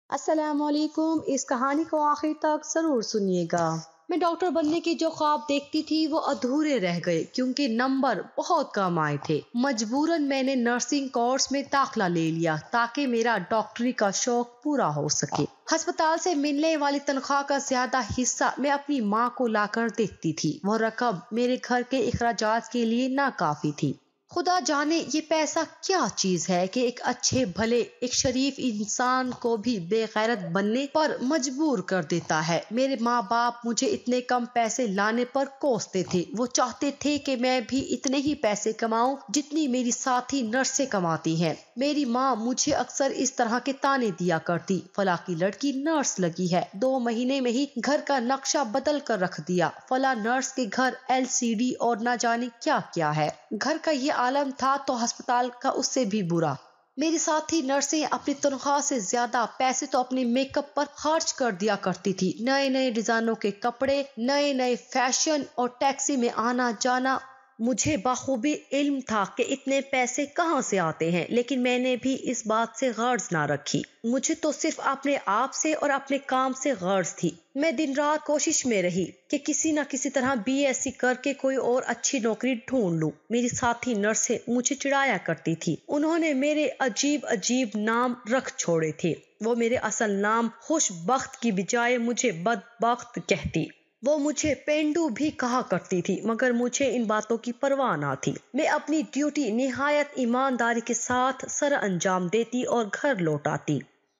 السلام علیکم، اس کہانی کو آخر تک ضرور سنیے گا۔ میں ڈاکٹر بننے کے جو خواب دیکھتی تھی وہ ادھورے رہ گئے کیونکہ نمبر بہت کم آئے تھے۔ مجبوراً میں نے نرسنگ کورس میں داخلہ لے لیا تاکہ میرا ڈاکٹری کا شوق پورا ہو سکے۔ ہسپتال سے ملنے والی تنخواہ کا زیادہ حصہ میں اپنی ماں کو لا کر دیتی تھی۔ وہ رقم میرے گھر کے اخراجات کے لیے ناکافی تھی۔ خدا جانے یہ پیسہ کیا چیز ہے کہ ایک اچھے بھلے ایک شریف انسان کو بھی بے غیرت بننے پر مجبور کر دیتا ہے۔ میرے ماں باپ مجھے اتنے کم پیسے لانے پر کوستے تھے۔ وہ چاہتے تھے کہ میں بھی اتنے ہی پیسے کماؤں جتنی میری ساتھی نرسیں کماتی ہیں۔ میری ماں مجھے اکثر اس طرح کے تانے دیا کرتی، فلاں کی لڑکی نرس لگی ہے، 2 مہینے میں ہی گھر کا نقشہ بدل کر رکھ دیا، فلاں نرس کے گھر LCD اور نہ جانے کیا کیا ہے۔ گھر کا یہ عالم تھا تو ہسپتال کا اس سے بھی برا۔ میری ساتھی نرسیں اپنی تنخواہ سے زیادہ پیسے تو اپنے میک اپ پر خرچ کر دیا کرتی تھی۔ نئے نئے ڈیزائنوں کے کپڑے، نئے نئے فیشن اور ٹیکسی میں آنا جانا۔ مجھے بخوبی علم تھا کہ اتنے پیسے کہاں سے آتے ہیں، لیکن میں نے بھی اس بات سے غرض نہ رکھی۔ مجھے تو صرف اپنے آپ سے اور اپنے کام سے غرض تھی۔ میں دن رات کوشش میں رہی کہ کسی نہ کسی طرح BSc کر کے کوئی اور اچھی نوکری ڈھونڈ لوں۔ میری ساتھی نرسیں مجھے چڑھایا کرتی تھی۔ انہوں نے میرے عجیب عجیب نام رکھ چھوڑے تھے۔ وہ میرے اصل نام خوش بخت کی بجائے مجھے بدبخت کہتی۔ وہ مجھے پینڈو بھی کہا کرتی تھی، مگر مجھے ان باتوں کی پرواہ نہ تھی۔ میں اپنی ڈیوٹی نہایت ایمانداری کے ساتھ سر انجام دیتی اور گھر لوٹ آتی۔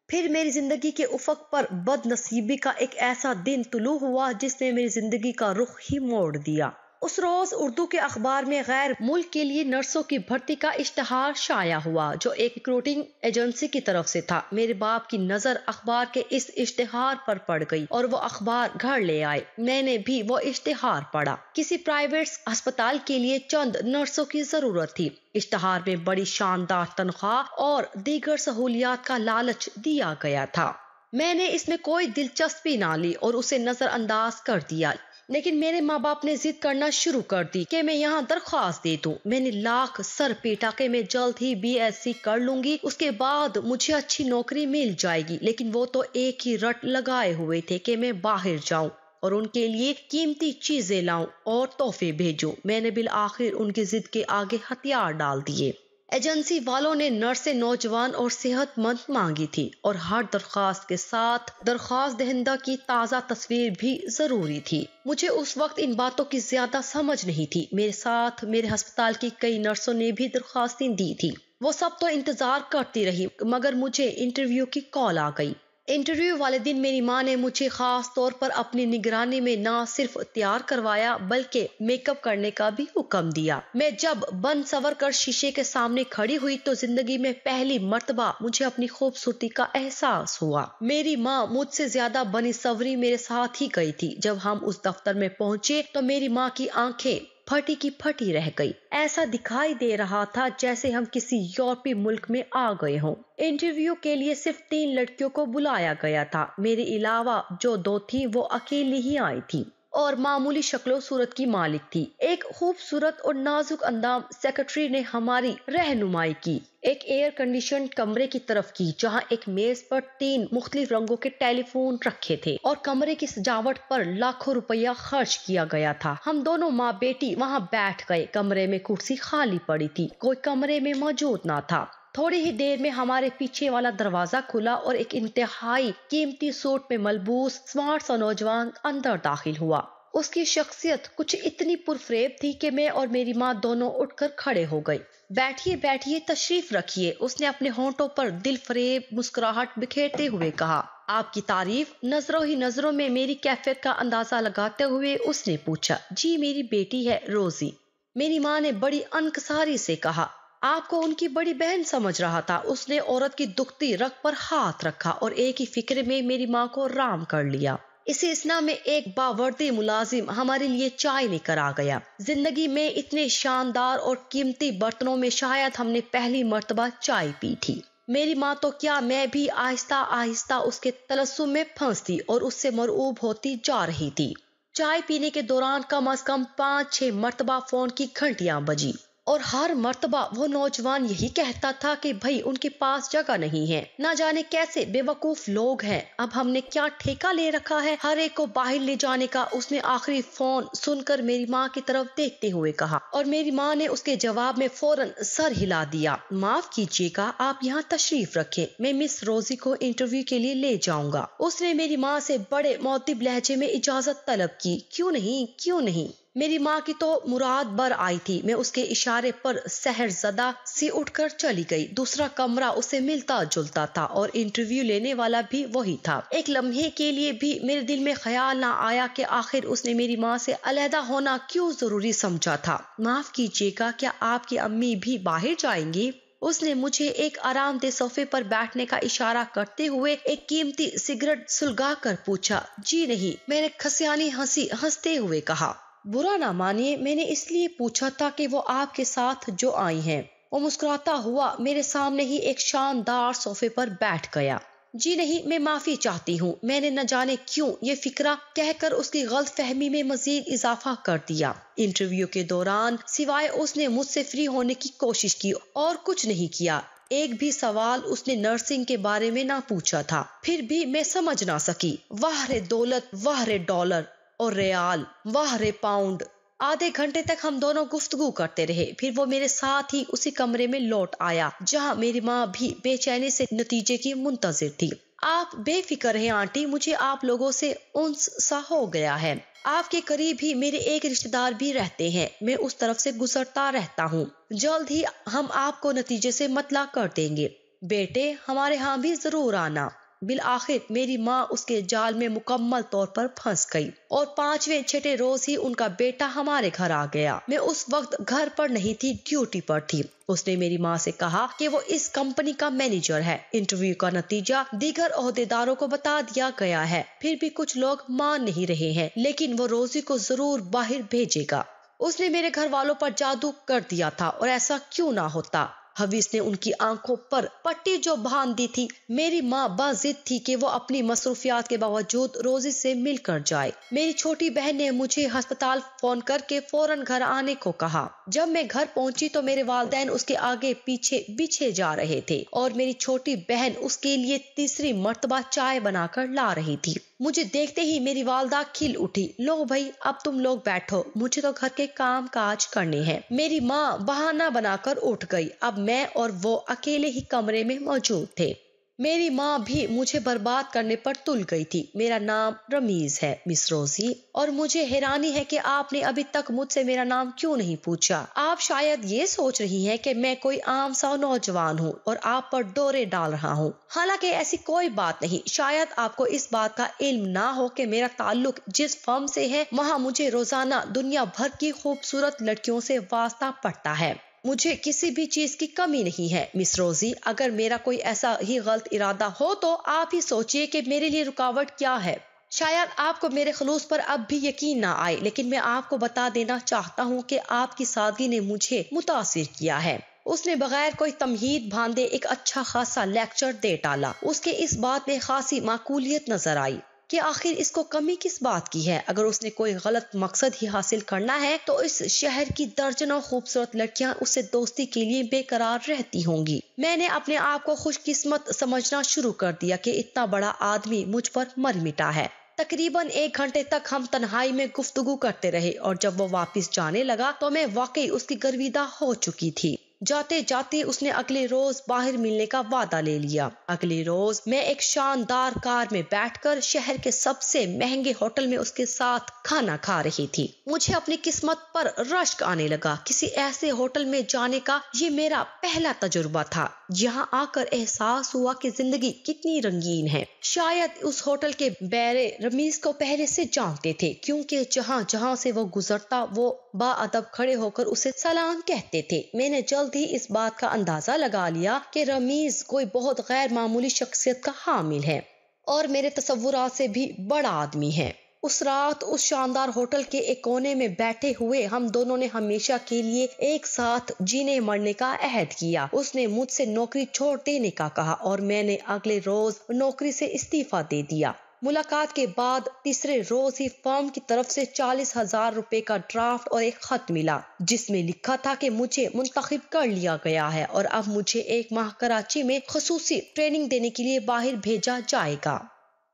پھر میری زندگی کے افق پر بد نصیبی کا ایک ایسا دن طلوع ہوا جس نے میری زندگی کا رخ ہی موڑ دیا۔ اس روز اردو کے اخبار میں غیر ملک کے لیے نرسوں کی بھرتی کا اشتہار شائع ہوا جو ایک ریکروٹنگ ایجنسی کی طرف سے تھا۔ میرے باپ کی نظر اخبار کے اس اشتہار پر پڑ گئی اور وہ اخبار گھر لے آئے۔ میں نے بھی وہ اشتہار پڑھا۔ کسی پرائیویٹ ہسپتال کے لیے چند نرسوں کی ضرورت تھی۔ اشتہار میں بڑی شاندار تنخواہ اور دیگر سہولیات کا لالچ دیا گیا تھا۔ میں نے اس میں کوئی دلچسپی نہ لی اور اسے نظر انداز کر دیا، لیکن میرے ماں باپ نے ضد کرنا شروع کر دی کہ میں یہاں درخواست دے دوں۔ میں نے لاکھ سر پیٹا کہ میں جلد ہی BSc کر لوں گی، اس کے بعد مجھے اچھی نوکری مل جائے گی، لیکن وہ تو ایک ہی رٹ لگائے ہوئے تھے کہ میں باہر جاؤں اور ان کے لیے قیمتی چیزیں لاؤں اور تحفے بھیجوں۔ میں نے بالآخر ان کی ضد کے آگے ہتھیار ڈال دیے۔ ایجنسی والوں نے نرسیں نوجوان اور صحت مند مانگی تھی اور ہر درخواست کے ساتھ درخواست دہندہ کی تازہ تصویر بھی ضروری تھی۔ مجھے اس وقت ان باتوں کی زیادہ سمجھ نہیں تھی۔ میرے ساتھ میرے ہسپتال کی کئی نرسوں نے بھی درخواستیں دی تھی۔ وہ سب تو انتظار کرتی رہی، مگر مجھے انٹرویو کی کال آ گئی۔ انٹرویو والے دن میری ماں نے مجھے خاص طور پر اپنی نگرانی میں نہ صرف تیار کروایا بلکہ میک اپ کرنے کا بھی حکم دیا۔ میں جب بن سور کر شیشے کے سامنے کھڑی ہوئی تو زندگی میں پہلی مرتبہ مجھے اپنی خوبصورتی کا احساس ہوا۔ میری ماں مجھ سے زیادہ بنی سوری میرے ساتھ ہی گئی تھی۔ جب ہم اس دفتر میں پہنچے تو میری ماں کی آنکھیں پھٹی کی پھٹی رہ گئی۔ ایسا دکھائی دے رہا تھا جیسے ہم کسی یورپی ملک میں آ گئے ہوں۔ انٹرویو کے لیے صرف 3 لڑکیوں کو بلایا گیا تھا۔ میرے علاوہ جو 2 تھیں وہ اکیلی ہی آئی تھیں اور معمولی شکل و صورت کی مالک تھی۔ ایک خوبصورت اور نازک اندام سیکرٹری نے ہماری رہنمائی کی، ایک ایئر کنڈیشنڈ کمرے کی طرف کی جہاں ایک میز پر 3 مختلف رنگوں کے ٹیلی فون رکھے تھے اور کمرے کی سجاوٹ پر لاکھوں روپیہ خرچ کیا گیا تھا۔ ہم دونوں ماں بیٹی وہاں بیٹھ گئے۔ کمرے میں کرسی خالی پڑی تھی، کوئی کمرے میں موجود نہ تھا۔ تھوڑی ہی دیر میں ہمارے پیچھے والا دروازہ کھلا اور ایک انتہائی قیمتی سوٹ میں ملبوس سمارٹ سا نوجوان اندر داخل ہوا۔ اس کی شخصیت کچھ اتنی پرفریب تھی کہ میں اور میری ماں دونوں اٹھ کر کھڑے ہو گئے۔ بیٹھیے بیٹھیے، تشریف رکھیے، اس نے اپنے ہونٹوں پر دل فریب مسکراہٹ بکھیرتے ہوئے کہا۔ آپ کی تعریف؟ نظروں ہی نظروں میں میری کیفیت کا اندازہ لگاتے ہوئے اس نے پوچھا۔ جی میری بیٹی ہے روزی، میری ماں نے بڑی انکساری سے کہا۔ آپ کو ان کی بڑی بہن سمجھ رہا تھا۔ اس نے عورت کی دکھتی رگ پر ہاتھ رکھا اور ایک ہی فکر میں میری ماں کو رام کر لیا۔ اسی اسنا میں ایک باوردی ملازم ہمارے لیے چائے لے کر آ گیا۔ زندگی میں اتنے شاندار اور قیمتی برتنوں میں شاید ہم نے پہلی مرتبہ چائے پی تھی۔ میری ماں تو کیا، میں بھی آہستہ آہستہ اس کے تلسم میں پھنستی اور اس سے مرعوب ہوتی جا رہی تھی۔ چائے پینے کے دوران کم از کم 5-6 مرتبہ فون کی گھنٹیاں بجی और हर मर्तबा वो नौजवान यही कहता था कि भाई उनके पास जगह नहीं है, ना जाने कैसे बेवकूफ लोग हैं, अब हमने क्या ठेका ले रखा है हर एक को बाहर ले जाने का। उसने आखिरी फोन सुनकर मेरी माँ की तरफ देखते हुए कहा और मेरी माँ ने उसके जवाब में फौरन सर हिला दिया। माफ कीजिएगा, आप यहाँ तशरीफ रखें, मैं मिस रोजी को इंटरव्यू के लिए ले जाऊंगा। उसने मेरी माँ से बड़े मुअद्दिब लहजे में इजाजत तलब की। क्यों नहीं, क्यों नहीं। मेरी माँ की तो मुराद बर आई थी। मैं उसके इशारे पर सहरज़दा सी उठकर चली गई। दूसरा कमरा उसे मिलता जुलता था और इंटरव्यू लेने वाला भी वही था। एक लम्हे के लिए भी मेरे दिल में ख्याल ना आया कि आखिर उसने मेरी माँ से अलहदा होना क्यों जरूरी समझा था। माफ कीजिएगा, क्या आपकी अम्मी भी बाहर जाएंगी? उसने मुझे एक आरामदेह सोफे पर बैठने का इशारा करते हुए एक कीमती सिगरेट सुलगा कर पूछा। जी नहीं, मैंने खसियानी हंसी हंसते हुए कहा। बुरा ना मानिए, मैंने इसलिए पूछा था कि वो आपके साथ जो आई हैं। वो मुस्कुराता हुआ मेरे सामने ही एक शानदार सोफे पर बैठ गया। जी नहीं, मैं माफी चाहती हूँ, मैंने न जाने क्यों ये फिक्रा कहकर उसकी गलत फहमी में मजीद इजाफा कर दिया। इंटरव्यू के दौरान सिवाय उसने मुझसे फ्री होने की कोशिश की और कुछ नहीं किया। एक भी सवाल उसने नर्सिंग के बारे में ना पूछा था। फिर भी मैं समझ ना सकी। वाह रे दौलत, वाह रे डॉलर और रियाल, वाह रे पाउंड। आधे घंटे तक हम दोनों गुफ्तगू करते रहे। फिर वो मेरे साथ ही उसी कमरे में लौट आया जहां मेरी माँ भी बेचैनी से नतीजे की मुंतजिर थी। आप बेफिक्र हैं आंटी, मुझे आप लोगों से उन्स सा हो गया है। आपके करीब ही मेरे एक रिश्तेदार भी रहते हैं, मैं उस तरफ से गुजरता रहता हूँ। जल्द ही हम आपको नतीजे से मतला कर देंगे। बेटे, हमारे यहाँ भी जरूर आना। बिल आखिर मेरी माँ उसके जाल में मुकम्मल तौर पर फंस गई और 5वें छठे रोज ही उनका बेटा हमारे घर आ गया। मैं उस वक्त घर पर नहीं थी, ड्यूटी पर थी। उसने मेरी माँ से कहा कि वो इस कंपनी का मैनेजर है। इंटरव्यू का नतीजा दीगर ओहदेदारों को बता दिया गया है। फिर भी कुछ लोग मान नहीं रहे हैं, लेकिन वो रोजी को जरूर बाहर भेजेगा। उसने मेरे घर वालों पर जादू कर दिया था और ऐसा क्यों ना होता। हवीस ने उनकी आंखों पर पट्टी जो बांध दी थी। मेरी माँ बाजिद थी कि वो अपनी मसरूफियात के बावजूद रोजी से मिलकर जाए। मेरी छोटी बहन ने मुझे अस्पताल फोन करके फौरन घर आने को कहा। जब मैं घर पहुंची तो मेरे वालिदैन उसके आगे पीछे बिछे जा रहे थे और मेरी छोटी बहन उसके लिए तीसरी मर्तबा चाय बनाकर ला रही थी। मुझे देखते ही मेरी वालदा खिल उठी। लो भाई, अब तुम लोग बैठो, मुझे तो घर के काम काज करने हैं। मेरी माँ बहाना बनाकर उठ गई। अब मैं और वो अकेले ही कमरे में मौजूद थे। मेरी माँ भी मुझे बर्बाद करने पर तुल गई थी। मेरा नाम रमीज है मिस रोजी, और मुझे हैरानी है कि आपने अभी तक मुझसे मेरा नाम क्यों नहीं पूछा। आप शायद ये सोच रही हैं कि मैं कोई आम सा नौजवान हूँ और आप पर डोरे डाल रहा हूँ। हालांकि ऐसी कोई बात नहीं। शायद आपको इस बात का इल्म ना हो कि मेरा ताल्लुक जिस फर्म से है वहाँ मुझे रोजाना दुनिया भर की खूबसूरत लड़कियों से वास्ता पड़ता है। मुझे किसी भी चीज की कमी नहीं है मिस रोजी। अगर मेरा कोई ऐसा ही गलत इरादा हो तो आप ही सोचिए कि मेरे लिए रुकावट क्या है। शायद आपको मेरे खलूस पर अब भी यकीन ना आए, लेकिन मैं आपको बता देना चाहता हूँ कि आपकी सादगी ने मुझे मुतासिर किया है। उसने बगैर कोई तमहीद भांदे एक अच्छा खासा लेक्चर दे डाला। उसके इस बात में खासी माकूलियत नजर आई कि आखिर इसको कमी किस बात की है। अगर उसने कोई गलत मकसद ही हासिल करना है तो इस शहर की दर्जनों खूबसूरत लड़कियां उससे दोस्ती के लिए बेकरार रहती होंगी। मैंने अपने आप को खुशकिस्मत समझना शुरू कर दिया कि इतना बड़ा आदमी मुझ पर मर मिटा है। तकरीबन 1 घंटे तक हम तन्हाई में गुफ्तगू करते रहे और जब वो वापस जाने लगा तो मैं वाकई उसकी गर्विदा हो चुकी थी। जाते जाते उसने अगले रोज बाहर मिलने का वादा ले लिया। अगले रोज मैं एक शानदार कार में बैठकर शहर के सबसे महंगे होटल में उसके साथ खाना खा रही थी। मुझे अपनी किस्मत पर रश्क आने लगा। किसी ऐसे होटल में जाने का ये मेरा पहला तजुर्बा था। यहाँ आकर एहसास हुआ कि जिंदगी कितनी रंगीन है। शायद उस होटल के बैरे रमीज को पहले से जानते थे, क्योंकि जहाँ जहाँ से वो गुजरता वो बाअदब खड़े होकर उसे सलाम कहते थे। मैंने जल्द ही इस बात का अंदाजा लगा लिया कि रमीज कोई बहुत गैर मामूली शख्सियत का हामिल है और मेरे तसव्वुरात से भी बड़ा आदमी है। उस रात उस शानदार होटल के एक कोने में बैठे हुए हम दोनों ने हमेशा के लिए एक साथ जीने मरने का अहद किया। उसने मुझसे नौकरी छोड़ देने का कहा और मैंने अगले रोज नौकरी से इस्तीफा दे दिया। मुलाकात के बाद तीसरे रोज ही फर्म की तरफ से 40,000 रुपए का ड्राफ्ट और एक खत मिला जिसमें लिखा था कि मुझे मुंतखब कर लिया गया है और अब मुझे 1 माह कराची में खुसूसी ट्रेनिंग देने के लिए बाहर भेजा जाएगा।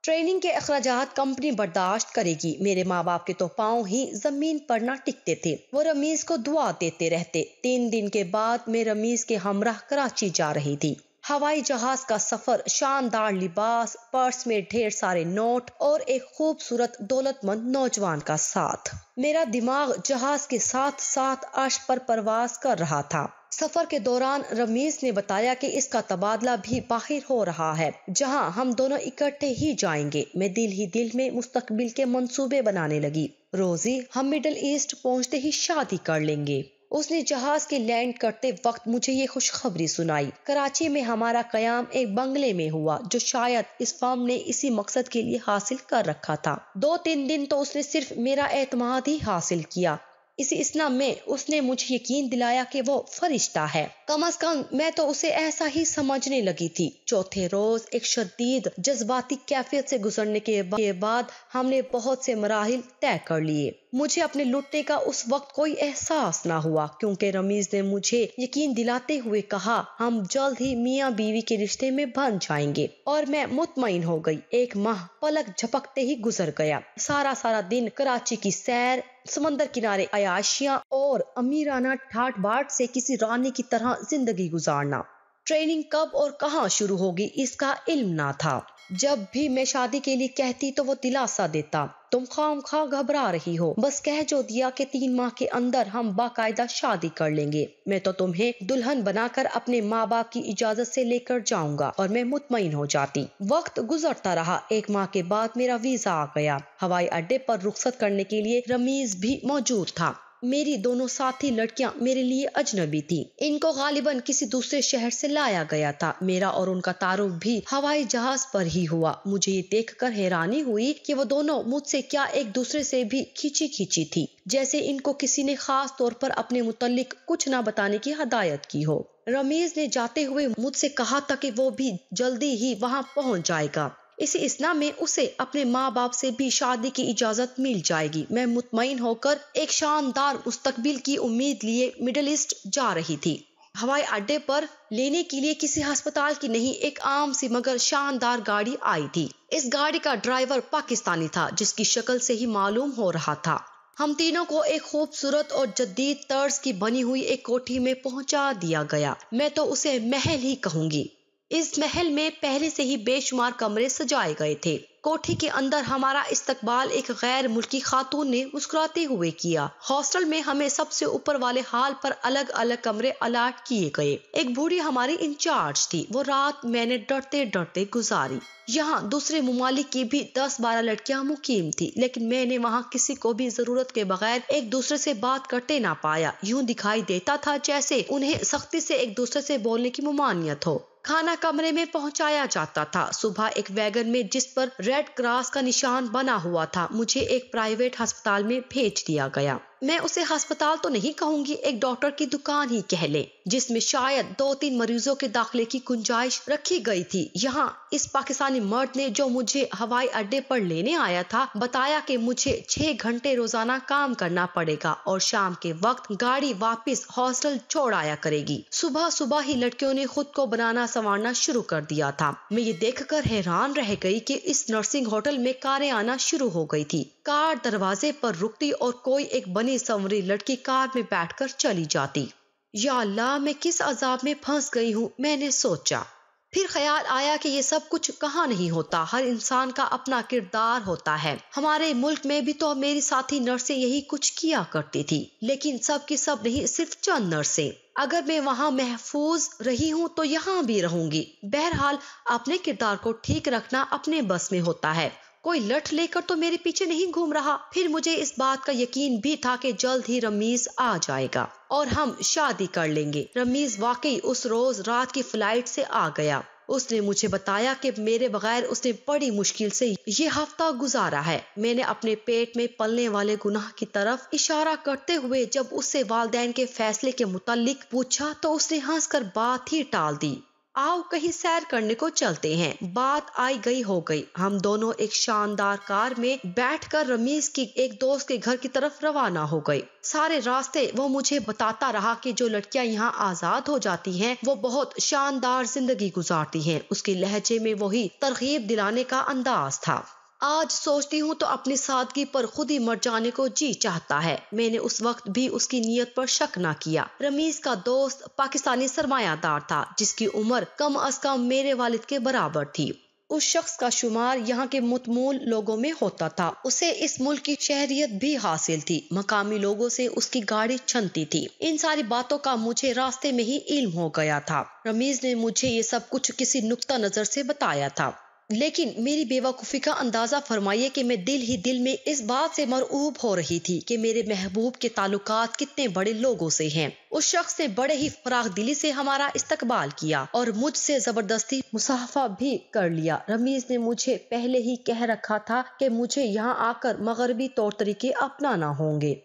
ट्रेनिंग के अखराजात कंपनी बर्दाश्त करेगी। मेरे माँ बाप के तो पाँव ही जमीन पर न टिकते थे। वो रमीज को दुआ देते रहते। 3 दिन के बाद मैं रमीज के हमराह कराची जा रही थी। हवाई जहाज का सफर, शानदार लिबास, पर्स में ढेर सारे नोट और एक खूबसूरत दौलतमंद नौजवान का साथ। मेरा दिमाग जहाज के साथ साथ अर्श पर परवाज कर रहा था। सफर के दौरान रमीज ने बताया कि इसका तबादला भी बाहर हो रहा है जहां हम दोनों इकट्ठे ही जाएंगे। मैं दिल ही दिल में मुस्तकबिल के मंसूबे बनाने लगी। रोजी, हम मिडिल ईस्ट पहुंचते ही शादी कर लेंगे। उसने जहाज के लैंड करते वक्त मुझे ये खुशखबरी सुनाई। कराची में हमारा कयाम एक बंगले में हुआ जो शायद इस फर्म ने इसी मकसद के लिए हासिल कर रखा था। 2-3 दिन तो उसने सिर्फ मेरा एतमाद ही हासिल किया। इसी इसना में उसने मुझे यकीन दिलाया कि वो फरिश्ता है। कम से कम मैं तो उसे ऐसा ही समझने लगी थी। चौथे रोज एक शदीद जज्बाती कैफियत से गुजरने के बाद हमने बहुत से मराहिल तय कर लिए। मुझे अपने लुटने का उस वक्त कोई एहसास ना हुआ क्योंकि रमीज ने मुझे यकीन दिलाते हुए कहा हम जल्द ही मियाँ बीवी के रिश्ते में बन जाएंगे और मैं मुतमईन हो गई। 1 माह पलक झपकते ही गुजर गया। सारा दिन कराची की सैर, समंदर किनारे अयाशियां और अमीराना ठाट बाट से किसी रानी की तरह जिंदगी गुजारना। ट्रेनिंग कब और कहाँ शुरू होगी इसका इल्म ना था। जब भी मैं शादी के लिए कहती तो वो दिलासा देता, तुम खामखा घबरा रही हो, बस कह जो दिया कि 3 माह के अंदर हम बाकायदा शादी कर लेंगे। मैं तो तुम्हें दुल्हन बनाकर अपने माँ बाप की इजाजत से लेकर जाऊंगा और मैं मुतमईन हो जाती। वक्त गुजरता रहा। 1 माह के बाद मेरा वीजा आ गया। हवाई अड्डे पर रुखसत करने के लिए रमीज भी मौजूद था। मेरी दोनों साथी लड़कियां मेरे लिए अजनबी थी। इनको गालिबन किसी दूसरे शहर से लाया गया था। मेरा और उनका तारुफ भी हवाई जहाज पर ही हुआ। मुझे ये देखकर हैरानी हुई कि वो दोनों मुझसे क्या एक दूसरे से भी खींची थी, जैसे इनको किसी ने खास तौर पर अपने मुतल्लिक कुछ न बताने की हदायत की हो। रमीज ने जाते हुए मुझसे कहा था कि वो भी जल्दी ही वहाँ पहुँच जाएगा। इसी इसना में उसे अपने माँ बाप से भी शादी की इजाजत मिल जाएगी। मैं मुतमईन होकर एक शानदार मुस्तकबिल की उम्मीद लिए मिडिल ईस्ट जा रही थी। हवाई अड्डे पर लेने के लिए किसी अस्पताल की नहीं, एक आम सी मगर शानदार गाड़ी आई थी। इस गाड़ी का ड्राइवर पाकिस्तानी था जिसकी शक्ल से ही मालूम हो रहा था। हम तीनों को एक खूबसूरत और जदीद तर्ज की बनी हुई एक कोठी में पहुंचा दिया गया। मैं तो उसे महल ही कहूंगी। इस महल में पहले से ही बेशुमार कमरे सजाए गए थे। कोठी के अंदर हमारा इस्तकबाल एक गैर मुल्की खातून ने मुस्कुराते हुए किया। हॉस्टल में हमें सबसे ऊपर वाले हाल पर अलग अलग कमरे अलाट किए गए। एक बूढ़ी हमारी इंचार्ज थी। वो रात मैंने डरते डरते गुजारी। यहाँ दूसरे मुमालिक की भी 10-12 लड़कियां मुकीम थी, लेकिन मैंने वहाँ किसी को भी जरूरत के बगैर एक दूसरे से बात करते ना पाया। यूं दिखाई देता था जैसे उन्हें सख्ती से एक दूसरे से बोलने की मुमानियत हो। खाना कमरे में पहुंचाया जाता था। सुबह एक वैगन में जिस पर रेड क्रॉस का निशान बना हुआ था मुझे एक प्राइवेट अस्पताल में भेज दिया गया। मैं उसे अस्पताल तो नहीं कहूंगी, एक डॉक्टर की दुकान ही कह ले, जिसमें शायद 2-3 मरीजों के दाखिले की गुंजाइश रखी गई थी। यहाँ इस पाकिस्तानी मर्द ने जो मुझे हवाई अड्डे पर लेने आया था बताया कि मुझे 6 घंटे रोजाना काम करना पड़ेगा और शाम के वक्त गाड़ी वापस हॉस्टल छोड़ आया करेगी। सुबह सुबह ही लड़कियों ने खुद को बनाना संवारना शुरू कर दिया था। मैं ये देखकर हैरान रह गई कि इस नर्सिंग होटल में कारें आना शुरू हो गई थी। कार दरवाजे पर रुकती और कोई एक बनी संवरी लड़की कार में बैठकर चली जाती। या अल्लाह, मैं किस अजाब में फंस गई हूँ, मैंने सोचा। फिर ख्याल आया कि ये सब कुछ कहाँ नहीं होता, हर इंसान का अपना किरदार होता है। हमारे मुल्क में भी तो मेरी साथी नर्सें यही कुछ किया करती थी, लेकिन सब की सब नहीं, सिर्फ चंद नर्सें। अगर मैं वहाँ महफूज रही हूँ तो यहाँ भी रहूंगी। बहरहाल अपने किरदार को ठीक रखना अपने बस में होता है। कोई लठ लेकर तो मेरे पीछे नहीं घूम रहा। फिर मुझे इस बात का यकीन भी था कि जल्द ही रमीज आ जाएगा और हम शादी कर लेंगे। रमीज वाकई उस रोज रात की फ्लाइट से आ गया। उसने मुझे बताया कि मेरे बगैर उसने बड़ी मुश्किल से ये हफ्ता गुजारा है। मैंने अपने पेट में पलने वाले गुनाह की तरफ इशारा करते हुए जब उससे वालिदैन के फैसले के मुतालिक पूछा तो उसने हंसकर बात ही टाल दी। आओ कहीं सैर करने को चलते हैं। बात आई गई हो गई। हम दोनों एक शानदार कार में बैठकर रमीज की एक दोस्त के घर की तरफ रवाना हो गए। सारे रास्ते वो मुझे बताता रहा कि जो लड़कियां यहाँ आजाद हो जाती हैं वो बहुत शानदार जिंदगी गुजारती हैं। उसके लहजे में वही तरगीब दिलाने का अंदाज था। आज सोचती हूँ तो अपनी सादगी पर खुद ही मर जाने को जी चाहता है। मैंने उस वक्त भी उसकी नीयत पर शक न किया। रमीज का दोस्त पाकिस्तानी सरमायादार था जिसकी उम्र कम अज कम मेरे वालिद के बराबर थी। उस शख्स का शुमार यहाँ के मुतमूल लोगों में होता था। उसे इस मुल्क की शहरियत भी हासिल थी। मकामी लोगों से उसकी गाड़ी छनती थी। इन सारी बातों का मुझे रास्ते में ही इल्म हो गया था। रमीज ने मुझे ये सब कुछ किसी नुक्ता नजर से बताया था, लेकिन मेरी बेवकूफ़ी का अंदाजा फरमाइए कि मैं दिल ही दिल में इस बात से मरऊब हो रही थी कि मेरे महबूब के ताल्लुकात कितने बड़े लोगों से हैं। उस शख्स ने बड़े ही फराख दिली से हमारा इस्तकबाल किया और मुझसे जबरदस्ती मुसाफा भी कर लिया। रमीज ने मुझे पहले ही कह रखा था कि मुझे यहाँ आकर मगरबी तौर तरीके अपनाना होंगे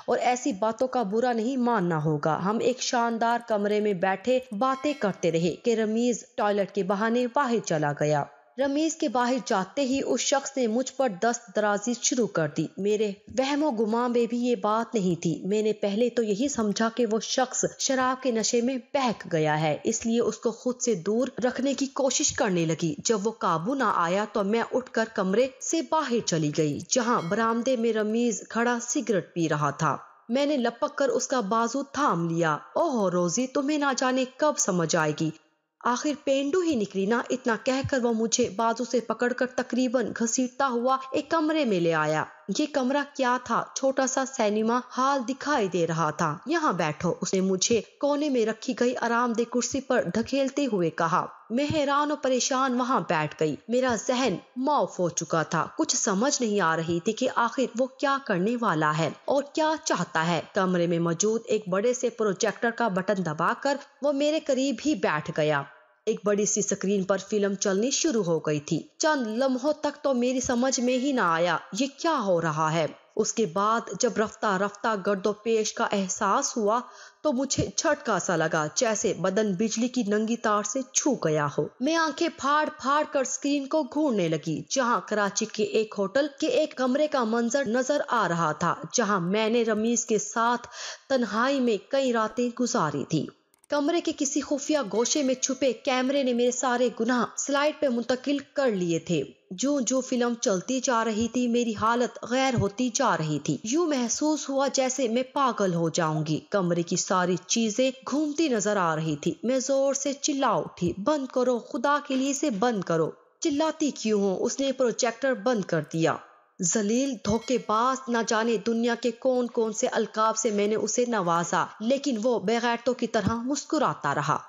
और ऐसी बातों का बुरा नहीं मानना होगा। हम एक शानदार कमरे में बैठे बातें करते रहे कि रमीज टॉयलेट के बहाने बाहर चला गया। रमीज के बाहर जाते ही उस शख्स ने मुझ पर दस्त दराजी शुरू कर दी। मेरे वहमो गुमा में भी ये बात नहीं थी। मैंने पहले तो यही समझा कि वो शख्स शराब के नशे में बहक गया है, इसलिए उसको खुद से दूर रखने की कोशिश करने लगी। जब वो काबू ना आया तो मैं उठकर कमरे से बाहर चली गई, जहाँ बरामदे में रमीज खड़ा सिगरेट पी रहा था। मैंने लपक कर उसका बाजू थाम लिया। ओह रोजी, तुम्हें ना जाने कब समझ आएगी, आखिर पेंडू ही निकली ना। इतना कहकर वो मुझे बाजू से पकड़कर तकरीबन घसीटता हुआ एक कमरे में ले आया। ये कमरा क्या था, छोटा सा सिनेमा हॉल दिखाई दे रहा था। यहाँ बैठो, उसने मुझे कोने में रखी गई आरामदेह कुर्सी पर ढकेलते हुए कहा। मैं हैरान और परेशान वहाँ बैठ गई। मेरा जहन मौफ हो चुका था। कुछ समझ नहीं आ रही थी कि आखिर वो क्या करने वाला है और क्या चाहता है। कमरे में मौजूद एक बड़े से प्रोजेक्टर का बटन दबाकर वो मेरे करीब ही बैठ गया। एक बड़ी सी स्क्रीन पर फिल्म चलनी शुरू हो गई थी। चंद लम्हों तक तो मेरी समझ में ही ना आया ये क्या हो रहा है। उसके बाद जब रफ्ता रफ्ता गर्दोपेश का एहसास हुआ तो मुझे झटका सा लगा, जैसे बदन बिजली की नंगी तार से छू गया हो। मैं आंखें फाड़ फाड़ कर स्क्रीन को घूरने लगी, जहाँ कराची के एक होटल के एक कमरे का मंजर नजर आ रहा था, जहाँ मैंने रमीज के साथ तन्हाई में कई रातें गुजारी थी। कमरे के किसी खुफिया गोशे में छुपे कैमरे ने मेरे सारे गुनाह स्लाइड पे मुंतकिल कर लिए थे। जो जो फिल्म चलती जा रही थी मेरी हालत गैर होती जा रही थी। यूं महसूस हुआ जैसे मैं पागल हो जाऊंगी। कमरे की सारी चीजें घूमती नजर आ रही थी। मैं जोर से चिल्ला उठी, बंद करो, खुदा के लिए इसे बंद करो। चिल्लाती क्यों हो? उसने प्रोजेक्टर बंद कर दिया। जलील धोखेबाज, न जाने दुनिया के कौन कौन से अलकाब से मैंने उसे नवाजा, लेकिन वो बेगैरतों की तरह मुस्कुराता रहा।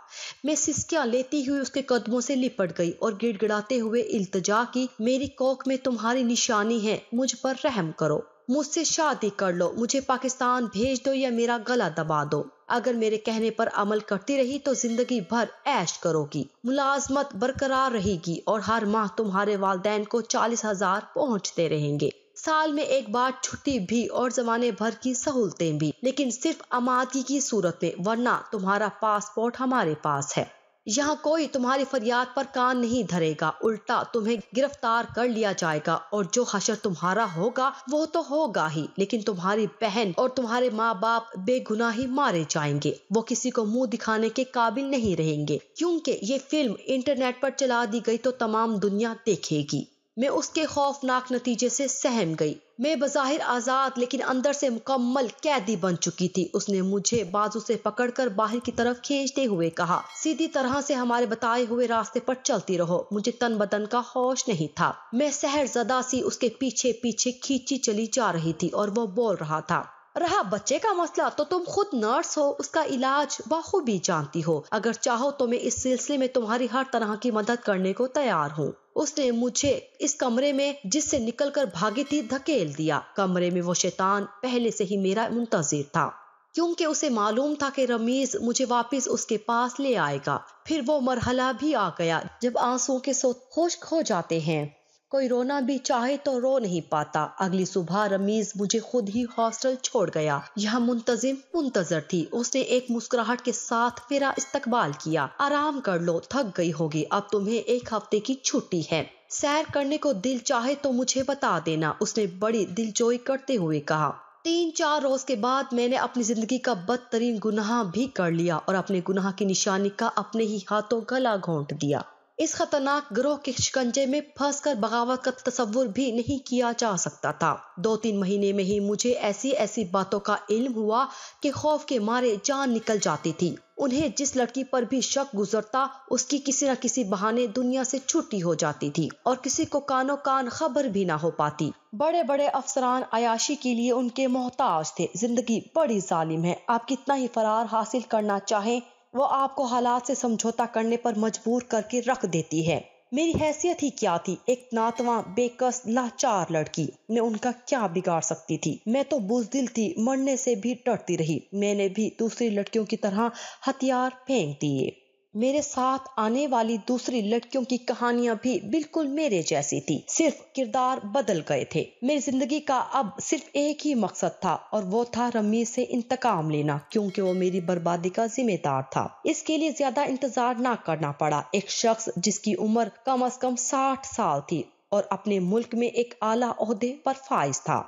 मैं सिसकियां लेती हुई उसके कदमों से लिपट गई और गिड़गिड़ाते हुए इल्तिजा की, मेरी कोख में तुम्हारी निशानी है, मुझ पर रहम करो, मुझसे शादी कर लो, मुझे पाकिस्तान भेज दो या मेरा गला दबा दो। अगर मेरे कहने पर अमल करती रही तो जिंदगी भर ऐश करोगी, मुलाजमत बरकरार रहेगी और हर माह तुम्हारे वालिदैन को 40,000 पहुंचते रहेंगे। साल में एक बार छुट्टी भी और जमाने भर की सहूलतें भी, लेकिन सिर्फ आमादगी की सूरत में, वरना तुम्हारा पासपोर्ट हमारे पास है। यहाँ कोई तुम्हारी फरियाद पर कान नहीं धरेगा, उल्टा तुम्हें गिरफ्तार कर लिया जाएगा और जो हशर तुम्हारा होगा वो तो होगा ही, लेकिन तुम्हारी बहन और तुम्हारे माँ बाप बेगुनाह ही मारे जाएंगे। वो किसी को मुंह दिखाने के काबिल नहीं रहेंगे, क्योंकि ये फिल्म इंटरनेट पर चला दी गई तो तमाम दुनिया देखेगी। मैं उसके खौफनाक नतीजे से सहम गई। मैं बज़ाहिर आजाद लेकिन अंदर से मुकम्मल कैदी बन चुकी थी। उसने मुझे बाजू से पकड़कर बाहर की तरफ खींचते हुए कहा, सीधी तरह से हमारे बताए हुए रास्ते पर चलती रहो। मुझे तन बदन का होश नहीं था। मैं सहरज़दा सी उसके पीछे पीछे खींची चली जा रही थी और वो बोल रहा था, रहा बच्चे का मसला तो तुम खुद नर्स हो, उसका इलाज बखूबी जानती हो। अगर चाहो तो मैं इस सिलसिले में तुम्हारी हर तरह की मदद करने को तैयार हूँ। उसने मुझे इस कमरे में जिससे निकलकर भागी थी धकेल दिया। कमरे में वो शैतान पहले से ही मेरा मुंतजिर था, क्योंकि उसे मालूम था कि रमीज मुझे वापस उसके पास ले आएगा। फिर वो मरहला भी आ गया जब आंसुओं के सोत खुश्क हो जाते हैं कोई रोना भी चाहे तो रो नहीं पाता। अगली सुबह रमीज मुझे खुद ही हॉस्टल छोड़ गया। यह मुंतजिम मुंतजर थी। उसने एक मुस्कुराहट के साथ मेरा इस्तकबाल किया। आराम कर लो, थक गई होगी, अब तुम्हें 1 हफ्ते की छुट्टी है। सैर करने को दिल चाहे तो मुझे बता देना, उसने बड़ी दिलजोई करते हुए कहा। 3-4 रोज के बाद मैंने अपनी जिंदगी का बदतरीन गुनाह भी कर लिया और अपने गुनाह की निशानी का अपने ही हाथों गला घोंट दिया। इस खतरनाक गिरोह के शिकंजे में फंसकर बगावत का तसव्वुर भी नहीं किया जा सकता था। 2-3 महीने में ही मुझे ऐसी ऐसी बातों का इल्म हुआ कि खौफ के मारे जान निकल जाती थी। उन्हें जिस लड़की पर भी शक गुजरता, उसकी किसी न किसी बहाने दुनिया से छुट्टी हो जाती थी और किसी को कानो कान खबर भी ना हो पाती। बड़े बड़े अफसरान अयाशी के लिए उनके मोहताज थे। जिंदगी बड़ी जालिम है। आप कितना ही फरार हासिल करना चाहें, वो आपको हालात से समझौता करने पर मजबूर करके रख देती है। मेरी हैसियत ही क्या थी, एक नातवा बेकस लाचार लड़की। मैं उनका क्या बिगाड़ सकती थी? मैं तो बुज़दिल थी, मरने से भी डरती रही। मैंने भी दूसरी लड़कियों की तरह हथियार फेंक दिए। मेरे साथ आने वाली दूसरी लड़कियों की कहानियां भी बिल्कुल मेरे जैसी थी, सिर्फ किरदार बदल गए थे। मेरी जिंदगी का अब सिर्फ एक ही मकसद था और वो था रमीज से इंतकाम लेना, क्योंकि वो मेरी बर्बादी का जिम्मेदार था। इसके लिए ज्यादा इंतजार ना करना पड़ा। एक शख्स जिसकी उम्र कम से कम 60 साल थी और अपने मुल्क में एक आला ओहदे पर फाइज था।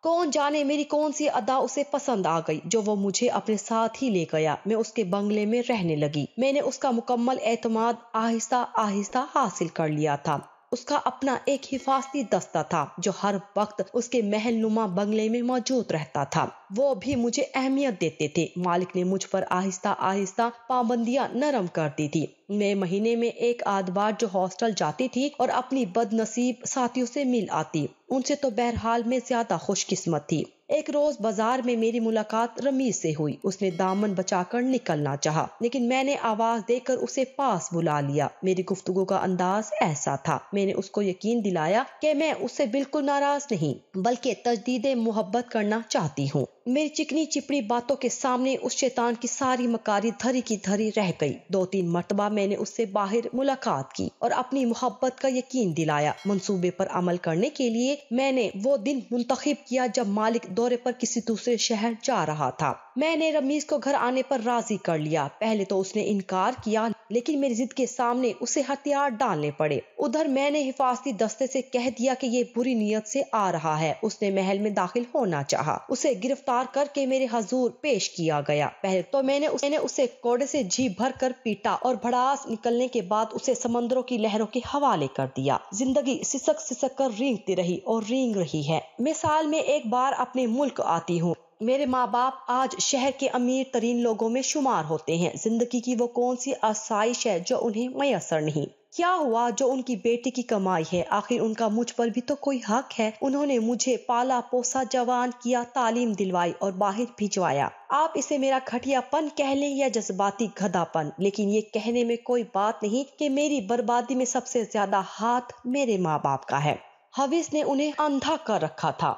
कौन जाने मेरी कौन सी अदा उसे पसंद आ गई जो वो मुझे अपने साथ ही ले गया। मैं उसके बंगले में रहने लगी। मैंने उसका मुकम्मल एतमाद आहिस्ता आहिस्ता हासिल कर लिया था। उसका अपना एक हिफाजती दस्ता था जो हर वक्त उसके महल नुमा बंगले में मौजूद रहता था। वो भी मुझे अहमियत देते थे। मालिक ने मुझ पर आहिस्ता आहिस्ता पाबंदियां नरम कर दी थी। मैं महीने में 1 आध बार जो हॉस्टल जाती थी और अपनी बदनसीब साथियों से मिल आती, उनसे तो बहरहाल मैं ज्यादा खुशकिस्मत थी। एक रोज बाजार में मेरी मुलाकात रमीज से हुई। उसने दामन बचाकर निकलना चाहा, लेकिन मैंने आवाज देकर उसे पास बुला लिया। मेरी गुफ्तगू का अंदाज ऐसा था। मैंने उसको यकीन दिलाया कि मैं उससे बिल्कुल नाराज नहीं, बल्कि तजदीदे मोहब्बत करना चाहती हूँ। मेरी चिकनी चिपड़ी बातों के सामने उस शैतान की सारी मकारी धरी की धरी रह गई। 2-3 मर्तबा मैंने उससे बाहर मुलाकात की और अपनी मोहब्बत का यकीन दिलाया। मंसूबे पर अमल करने के लिए मैंने वो दिन मुंतखब किया जब मालिक दौरे पर किसी दूसरे शहर जा रहा था। मैंने रमीज को घर आने पर राजी कर लिया। पहले तो उसने इनकार किया, लेकिन मेरी जिद के सामने उसे हथियार डालने पड़े। उधर मैंने हिफाजती दस्ते से कह दिया कि ये बुरी नीयत से आ रहा है। उसने महल में दाखिल होना चाहा। उसे गिरफ्तार करके मेरे हजूर पेश किया गया। पहले तो मैंने उसे कोड़े से जी भर कर पीटा और भड़ास निकलने के बाद उसे समंदरों की लहरों के हवाले कर दिया। जिंदगी सिसक सिसक कर रेंगती रही और रेंग रही है। मैं साल में 1 बार अपने मुल्क आती हूँ। मेरे माँ बाप आज शहर के अमीर तरीन लोगों में शुमार होते हैं। जिंदगी की वो कौन सी आसाइश है जो उन्हें मयसर नहीं? क्या हुआ जो उनकी बेटी की कमाई है? आखिर उनका मुझ पर भी तो कोई हक है। उन्होंने मुझे पाला पोसा, जवान किया, तालीम दिलवाई और बाहर भिजवाया। आप इसे मेरा घटियापन कह लें या जज्बाती गधापन, लेकिन ये कहने में कोई बात नहीं कि मेरी बर्बादी में सबसे ज्यादा हाथ मेरे माँ बाप का है। हवीस ने उन्हें अंधा कर रखा था।